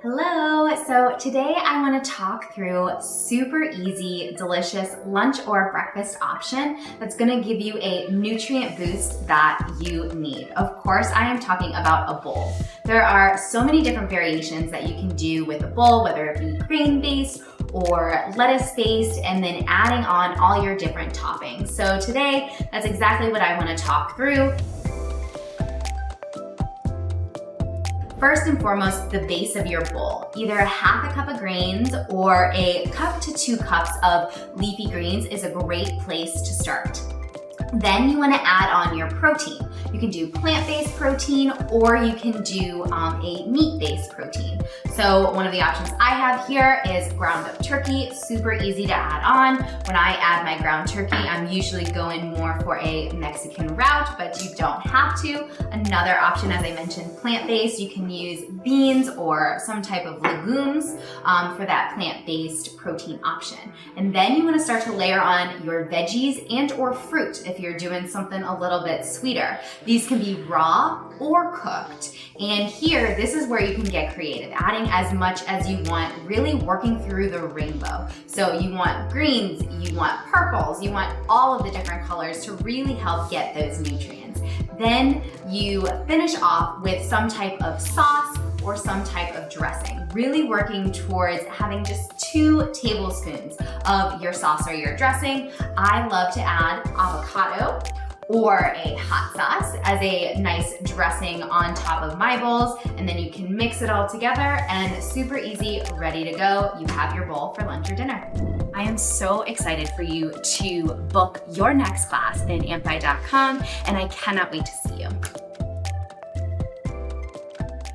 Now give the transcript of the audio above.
Hello, so today I want to talk through super easy, delicious lunch or breakfast option that's going to give you a nutrient boost that you need. Of course, I am talking about a bowl. There are so many different variations that you can do with a bowl, whether it be grain-based or lettuce-based, and then adding on all your different toppings. So today, that's exactly what I want to talk through. First and foremost, the base of your bowl. Either a half a cup of grains or a cup to 2 cups of leafy greens is a great place to start. Then you want to add on your protein. You can do plant-based protein or you can do a meat-based protein. So one of the options I have here is ground up turkey, super easy to add on. When I add my ground turkey, I'm usually going more for a Mexican route, but you don't have to. Another option, as I mentioned, plant-based, you can use beans or some type of legumes for that plant-based protein option. And then you want to start to layer on your veggies and or fruit if you're doing something a little bit sweeter. These can be raw or cooked. And here, this is where you can get creative, adding as much as you want, really working through the rainbow. So you want greens, you want purples, you want all of the different colors to really help get those nutrients. Then you finish off with some type of sauce or some type of dressing, really working towards having just 2 tablespoons of your sauce or your dressing. I love to add avocado or a hot sauce as a nice dressing on top of my bowls, and then you can mix it all together and super easy, ready to go. You have your bowl for lunch or dinner. I am so excited for you to book your next class in amphy.com, and I cannot wait to see you.